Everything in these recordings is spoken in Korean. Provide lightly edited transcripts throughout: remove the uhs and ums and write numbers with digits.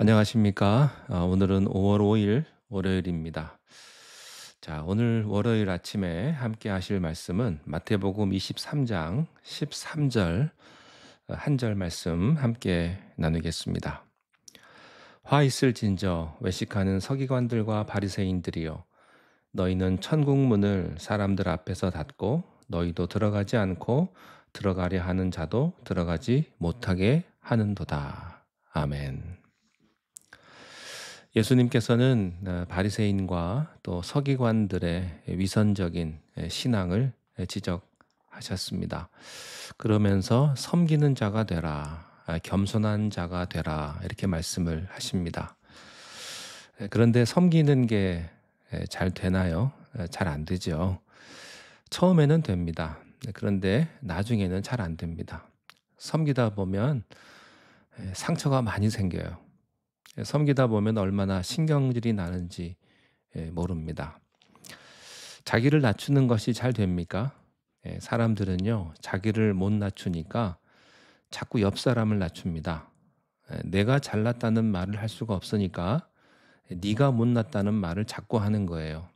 안녕하십니까? 오늘은 5월 5일 월요일입니다. 자, 오늘 월요일 아침에 함께 하실 말씀은 마태복음 23장 13절 한 절 말씀 함께 나누겠습니다. 화 있을진저 외식하는 서기관들과 바리새인들이여, 너희는 천국 문을 사람들 앞에서 닫고 너희도 들어가지 않고 들어가려 하는 자도 들어가지 못하게 하는도다. 아멘. 예수님께서는 바리새인과 또 서기관들의 위선적인 신앙을 지적하셨습니다. 그러면서 섬기는 자가 되라, 겸손한 자가 되라, 이렇게 말씀을 하십니다. 그런데 섬기는 게 잘 되나요? 잘 안 되죠. 처음에는 됩니다. 그런데 나중에는 잘 안 됩니다. 섬기다 보면 상처가 많이 생겨요. 섬기다 보면 얼마나 신경질이 나는지 모릅니다. 자기를 낮추는 것이 잘 됩니까? 사람들은요, 자기를 못 낮추니까 자꾸 옆 사람을 낮춥니다. 내가 잘났다는 말을 할 수가 없으니까 네가 못났다는 말을 자꾸 하는 거예요.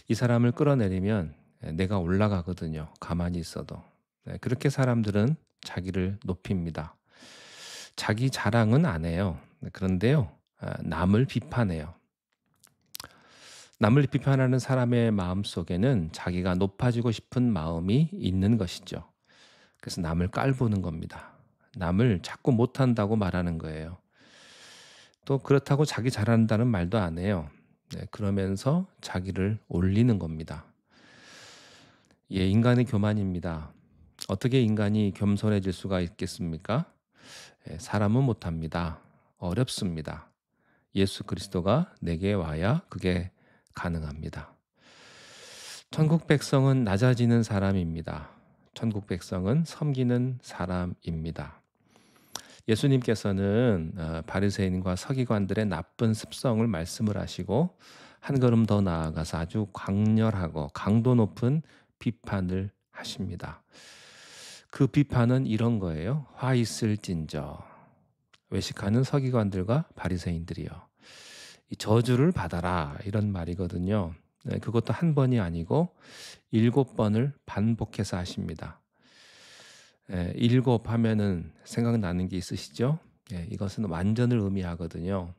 이 사람을 끌어내리면 내가 올라가거든요. 가만히 있어도. 그렇게 사람들은 자기를 높입니다. 자기 자랑은 안 해요. 그런데요, 남을 비판해요. 남을 비판하는 사람의 마음 속에는 자기가 높아지고 싶은 마음이 있는 것이죠. 그래서 남을 깔보는 겁니다. 남을 자꾸 못한다고 말하는 거예요. 또 그렇다고 자기 잘한다는 말도 안 해요. 그러면서 자기를 올리는 겁니다. 예, 인간의 교만입니다. 어떻게 인간이 겸손해질 수가 있겠습니까? 사람은 못합니다. 어렵습니다. 예수 그리스도가 내게 와야 그게 가능합니다. 천국 백성은 낮아지는 사람입니다. 천국 백성은 섬기는 사람입니다. 예수님께서는 바리새인과 서기관들의 나쁜 습성을 말씀을 하시고 한 걸음 더 나아가서 아주 강렬하고 강도 높은 비판을 하십니다. 그 비판은 이런 거예요. 화 있을진저 외식하는 서기관들과 바리새인들이여, 이 저주를 받아라, 이런 말이거든요. 그것도 한 번이 아니고 7번을 반복해서 하십니다. 일곱 하면은 생각나는 게 있으시죠? 이것은 완전을 의미하거든요.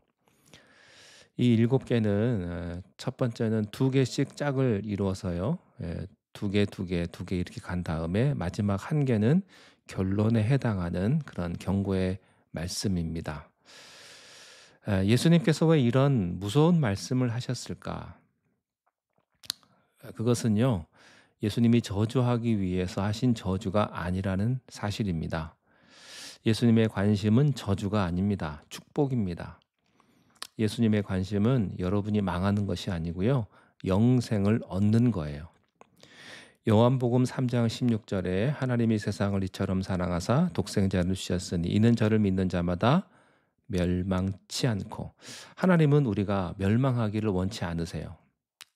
이 7개는 첫 번째는 2개씩 짝을 이루어서요. 2개, 2개, 2개 이렇게 간 다음에 마지막 1개는 결론에 해당하는 그런 경고의 말씀입니다. 예수님께서 왜 이런 무서운 말씀을 하셨을까? 그것은요, 예수님이 저주하기 위해서 하신 저주가 아니라는 사실입니다. 예수님의 관심은 저주가 아닙니다. 축복입니다. 예수님의 관심은 여러분이 망하는 것이 아니고요, 영생을 얻는 거예요. 요한복음 3장 16절에 하나님이 세상을 이처럼 사랑하사 독생자를 주셨으니 이는 저를 믿는 자마다 멸망치 않고, 하나님은 우리가 멸망하기를 원치 않으세요.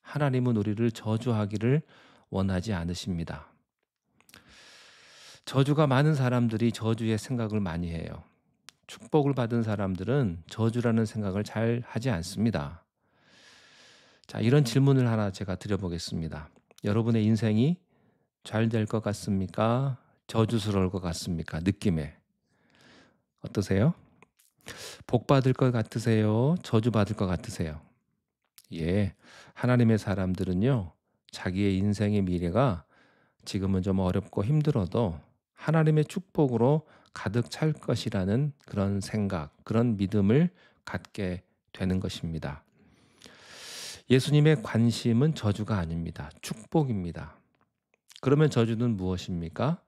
하나님은 우리를 저주하기를 원하지 않으십니다. 저주가 많은 사람들이 저주의 생각을 많이 해요. 축복을 받은 사람들은 저주라는 생각을 잘 하지 않습니다. 자, 이런 질문을 하나 제가 드려보겠습니다. 여러분의 인생이 잘 될 것 같습니까? 저주스러울 것 같습니까? 느낌에. 어떠세요? 복 받을 것 같으세요? 저주 받을 것 같으세요? 예, 하나님의 사람들은요, 자기의 인생의 미래가 지금은 좀 어렵고 힘들어도 하나님의 축복으로 가득 찰 것이라는 그런 생각, 그런 믿음을 갖게 되는 것입니다. 예수님의 관심은 저주가 아닙니다. 축복입니다. 그러면 저주는 무엇입니까?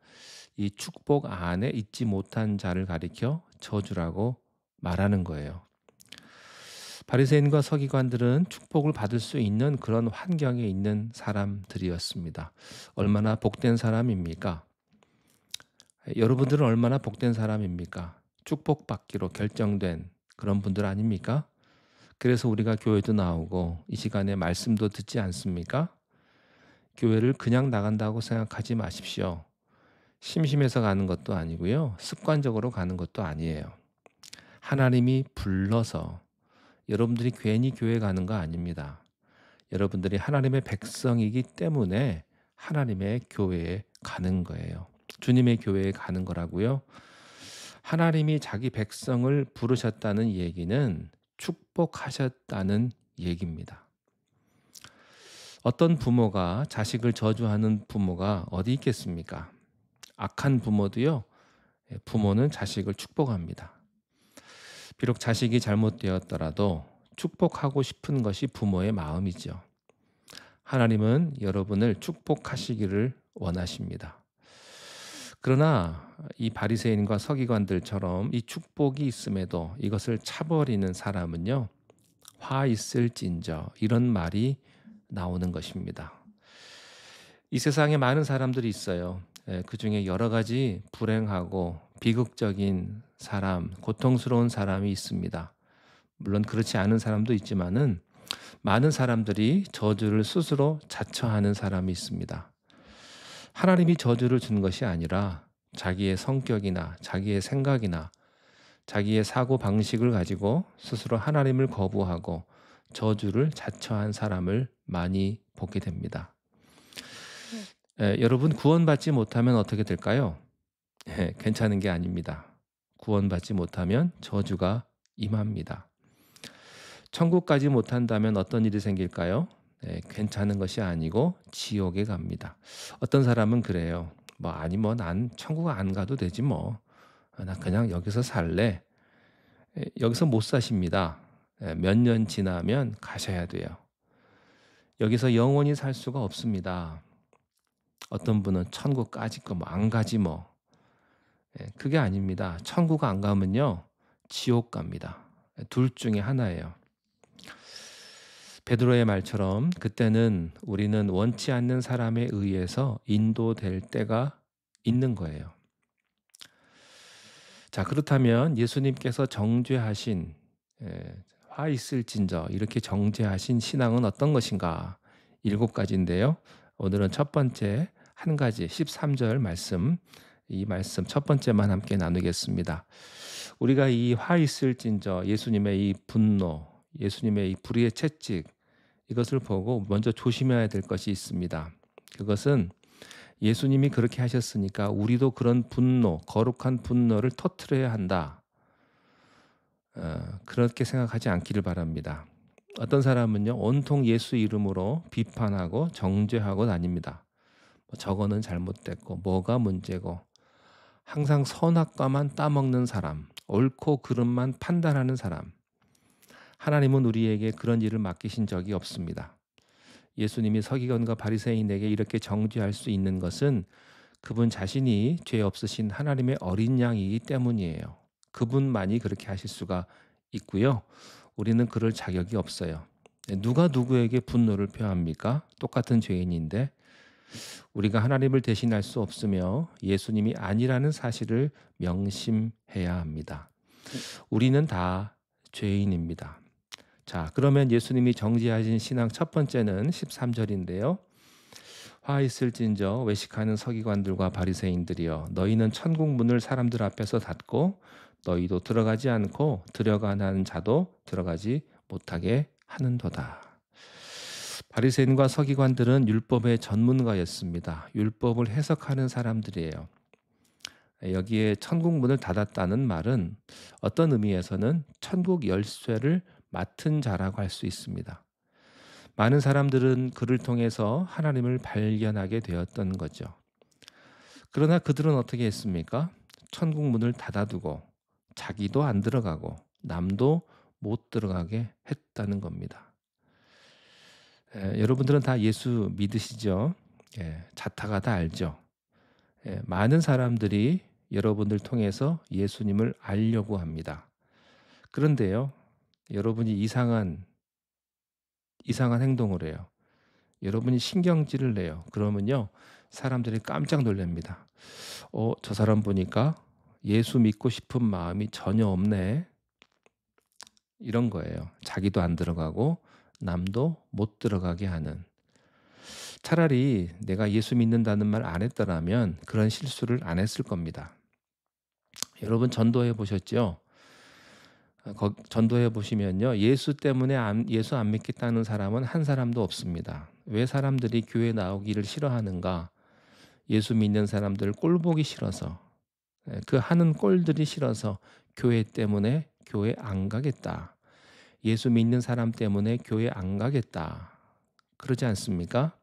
이 축복 안에 있지 못한 자를 가리켜 저주라고 말하는 거예요. 바리새인과 서기관들은 축복을 받을 수 있는 그런 환경에 있는 사람들이었습니다. 얼마나 복된 사람입니까? 여러분들은 얼마나 복된 사람입니까? 축복받기로 결정된 그런 분들 아닙니까? 그래서 우리가 교회도 나오고 이 시간에 말씀도 듣지 않습니까? 교회를 그냥 나간다고 생각하지 마십시오. 심심해서 가는 것도 아니고요, 습관적으로 가는 것도 아니에요. 하나님이 불러서 여러분들이 괜히 교회 가는 거 아닙니다. 여러분들이 하나님의 백성이기 때문에 하나님의 교회에 가는 거예요. 주님의 교회에 가는 거라고요. 하나님이 자기 백성을 부르셨다는 얘기는 축복하셨다는 얘기입니다. 어떤 부모가 자식을 저주하는 부모가 어디 있겠습니까? 악한 부모도요, 부모는 자식을 축복합니다. 비록 자식이 잘못되었더라도 축복하고 싶은 것이 부모의 마음이죠. 하나님은 여러분을 축복하시기를 원하십니다. 그러나 이 바리새인과 서기관들처럼 이 축복이 있음에도 이것을 차버리는 사람은요, 화 있을진저, 이런 말이 나오는 것입니다. 이 세상에 많은 사람들이 있어요. 그 중에 여러 가지 불행하고 비극적인 사람, 고통스러운 사람이 있습니다. 물론 그렇지 않은 사람도 있지만은 많은 사람들이 저주를 스스로 자처하는 사람이 있습니다. 하나님이 저주를 준 것이 아니라 자기의 성격이나 자기의 생각이나 자기의 사고 방식을 가지고 스스로 하나님을 거부하고 저주를 자처한 사람을 많이 보게 됩니다. 여러분, 구원받지 못하면 어떻게 될까요? 괜찮은 게 아닙니다. 구원받지 못하면 저주가 임합니다. 천국 가지 못한다면 어떤 일이 생길까요? 괜찮은 것이 아니고 지옥에 갑니다. 어떤 사람은 그래요. 난 천국 안 가도 되지 뭐. 나 그냥 여기서 살래. 여기서 못 사십니다. 몇 년 지나면 가셔야 돼요. 여기서 영원히 살 수가 없습니다. 어떤 분은 천국까지 안 가지 뭐. 그게 아닙니다. 천국 안 가면요, 지옥 갑니다. 둘 중에 하나예요. 베드로의 말처럼 그때는 우리는 원치 않는 사람에 의해서 인도될 때가 있는 거예요. 자, 그렇다면 예수님께서 정죄하신 화 있을진저, 이렇게 정죄하신 신앙은 어떤 것인가? 7가지인데요. 오늘은 첫 번째 한 가지 13절 말씀, 이 말씀 첫 번째만 함께 나누겠습니다. 우리가 이 화 있을진저, 예수님의 이 분노, 예수님의 이 불의의 채찍, 이것을 보고 먼저 조심해야 될 것이 있습니다. 그것은 예수님이 그렇게 하셨으니까 우리도 그런 분노, 거룩한 분노를 터뜨려야 한다. 그렇게 생각하지 않기를 바랍니다. 어떤 사람은요, 온통 예수 이름으로 비판하고 정죄하고 다닙니다. 저거는 잘못됐고 뭐가 문제고, 항상 선악과만 따먹는 사람, 옳고 그름만 판단하는 사람. 하나님은 우리에게 그런 일을 맡기신 적이 없습니다. 예수님이 서기관과 바리새인에게 이렇게 정죄할 수 있는 것은 그분 자신이 죄 없으신 하나님의 어린 양이기 때문이에요. 그분만이 그렇게 하실 수가 있고요. 우리는 그럴 자격이 없어요. 누가 누구에게 분노를 표합니까? 똑같은 죄인인데. 우리가 하나님을 대신할 수 없으며 예수님이 아니라는 사실을 명심해야 합니다. 우리는 다 죄인입니다. 자, 그러면 예수님이 정죄하신 신앙 첫 번째는 13절인데요. 화 있을진저 외식하는 서기관들과 바리새인들이여, 너희는 천국 문을 사람들 앞에서 닫고 너희도 들어가지 않고 들어가는 자도 들어가지 못하게 하는도다. 바리새인과 서기관들은 율법의 전문가였습니다. 율법을 해석하는 사람들이에요. 여기에 천국 문을 닫았다는 말은 어떤 의미에서는 천국 열쇠를 맡은 자라고 할 수 있습니다. 많은 사람들은 그를 통해서 하나님을 발견하게 되었던 거죠. 그러나 그들은 어떻게 했습니까? 천국 문을 닫아두고 자기도 안 들어가고 남도 못 들어가게 했다는 겁니다. 여러분들은 다 예수 믿으시죠? 자타가 다 알죠? 많은 사람들이 여러분들 통해서 예수님을 알려고 합니다. 그런데요, 여러분이 이상한 행동을 해요. 여러분이 신경질을 내요. 그러면요, 사람들이 깜짝 놀랍니다. 저 사람 보니까 예수 믿고 싶은 마음이 전혀 없네. 이런 거예요. 자기도 안 들어가고 남도 못 들어가게 하는. 차라리 내가 예수 믿는다는 말 안 했더라면 그런 실수를 안 했을 겁니다. 여러분 전도해 보셨죠? 전도해 보시면요. 예수 안 믿겠다는 사람은 한 사람도 없습니다. 왜 사람들이 교회 나오기를 싫어하는가? 예수 믿는 사람들 꼴 보기 싫어서, 그 하는 꼴들이 싫어서 교회 때문에 교회 안 가겠다. 예수 믿는 사람 때문에 교회 안 가겠다. 그러지 않습니까?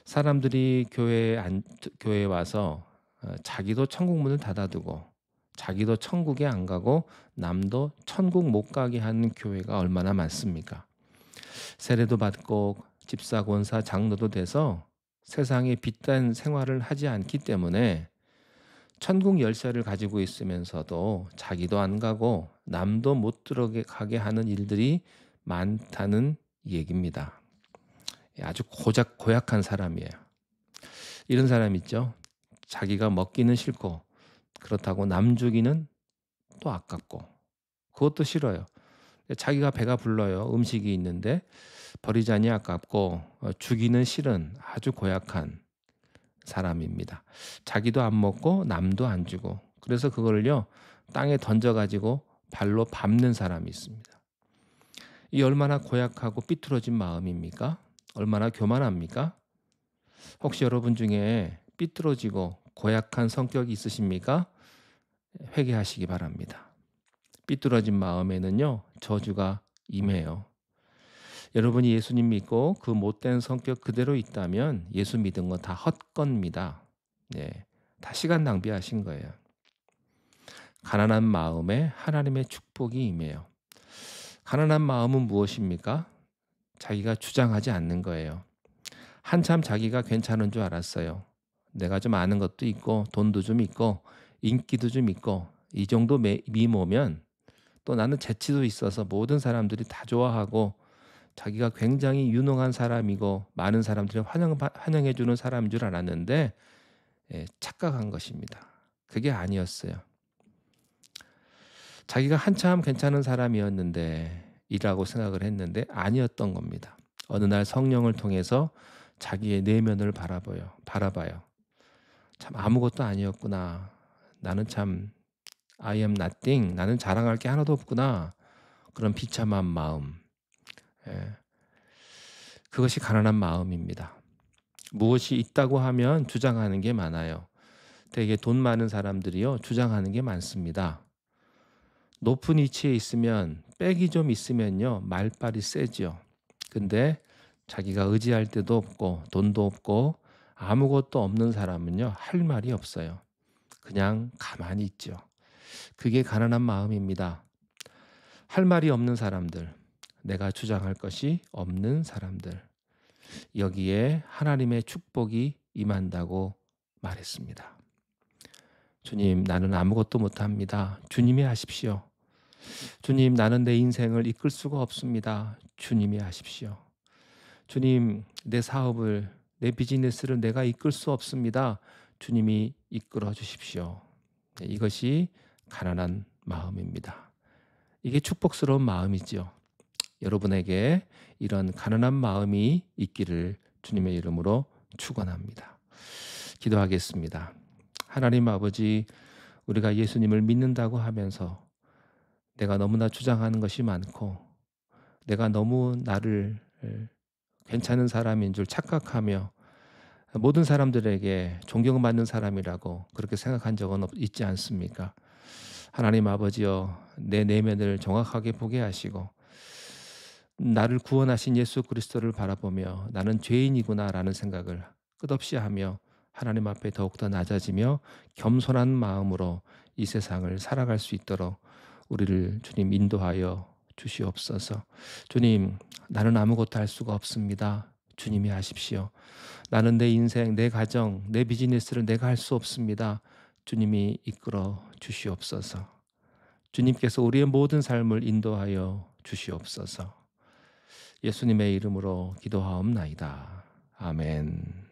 사람들이 교회에 와서 자기도 천국 문을 닫아두고 자기도 천국에 안 가고 남도 천국 못 가게 하는 교회가 얼마나 많습니까? 세례도 받고 집사, 권사, 장로도 돼서 세상에 빛된 생활을 하지 않기 때문에 천국 열쇠를 가지고 있으면서도 자기도 안 가고 남도 못 들어가게 하는 일들이 많다는 얘기입니다. 아주 고약한 사람이에요. 이런 사람 있죠. 자기가 먹기는 싫고 그렇다고 남 주기는 또 아깝고 그것도 싫어요. 자기가 배가 불러요. 음식이 있는데 버리자니 아깝고 주기는 싫은 아주 고약한 사람입니다. 자기도 안 먹고 남도 안 주고 그래서 그거를요 땅에 던져가지고 발로 밟는 사람이 있습니다. 이 얼마나 고약하고 삐뚤어진 마음입니까? 얼마나 교만합니까? 혹시 여러분 중에 삐뚤어지고 고약한 성격이 있으십니까? 회개하시기 바랍니다. 삐뚤어진 마음에는요 저주가 임해요. 여러분이 예수님 믿고 그 못된 성격 그대로 있다면 예수 믿은 건 다 헛겁니다. 네, 다 시간 낭비하신 거예요. 가난한 마음에 하나님의 축복이 임해요. 가난한 마음은 무엇입니까? 자기가 주장하지 않는 거예요. 한참 자기가 괜찮은 줄 알았어요. 내가 좀 아는 것도 있고 돈도 좀 있고 인기도 좀 있고 이 정도 미모면 또 나는 재치도 있어서 모든 사람들이 다 좋아하고 자기가 굉장히 유능한 사람이고 많은 사람들이 환영해 주는 사람인 줄 알았는데 착각한 것입니다. 그게 아니었어요. 자기가 한참 괜찮은 사람이었는데 이라고 생각을 했는데 아니었던 겁니다. 어느 날 성령을 통해서 자기의 내면을 바라봐요. 참 아무것도 아니었구나. 나는 참 I am nothing. 나는 자랑할 게 하나도 없구나. 그런 비참한 마음. 그것이 가난한 마음입니다. 무엇이 있다고 하면 주장하는 게 많아요. 되게 돈 많은 사람들이요 주장하는 게 많습니다. 높은 위치에 있으면 백이 좀 있으면요 말빨이 세죠. 근데 자기가 의지할 데도 없고 돈도 없고 아무것도 없는 사람은요 할 말이 없어요. 그냥 가만히 있죠. 그게 가난한 마음입니다. 할 말이 없는 사람들, 내가 주장할 것이 없는 사람들, 여기에 하나님의 축복이 임한다고 말했습니다. 주님, 나는 아무것도 못합니다. 주님이 하십시오. 주님, 나는 내 인생을 이끌 수가 없습니다. 주님이 하십시오. 주님, 내 사업을, 내 비즈니스를 내가 이끌 수 없습니다. 주님이 이끌어 주십시오. 이것이 가난한 마음입니다. 이게 축복스러운 마음이죠. 여러분에게 이런 가난한 마음이 있기를 주님의 이름으로 축원합니다. 기도하겠습니다. 하나님 아버지, 우리가 예수님을 믿는다고 하면서 내가 너무나 주장하는 것이 많고 내가 너무 나를 괜찮은 사람인 줄 착각하며 모든 사람들에게 존경받는 사람이라고 그렇게 생각한 적은 있지 않습니까? 하나님 아버지여, 내 내면을 정확하게 보게 하시고 나를 구원하신 예수 그리스도를 바라보며 나는 죄인이구나라는 생각을 끝없이 하며 하나님 앞에 더욱더 낮아지며 겸손한 마음으로 이 세상을 살아갈 수 있도록 우리를 주님 인도하여 주시옵소서. 주님, 나는 아무것도 할 수가 없습니다. 주님이 하십시오. 나는 내 인생, 내 가정, 내 비즈니스를 내가 할 수 없습니다. 주님이 이끌어 주시옵소서. 주님께서 우리의 모든 삶을 인도하여 주시옵소서. 예수님의 이름으로 기도하옵나이다. 아멘.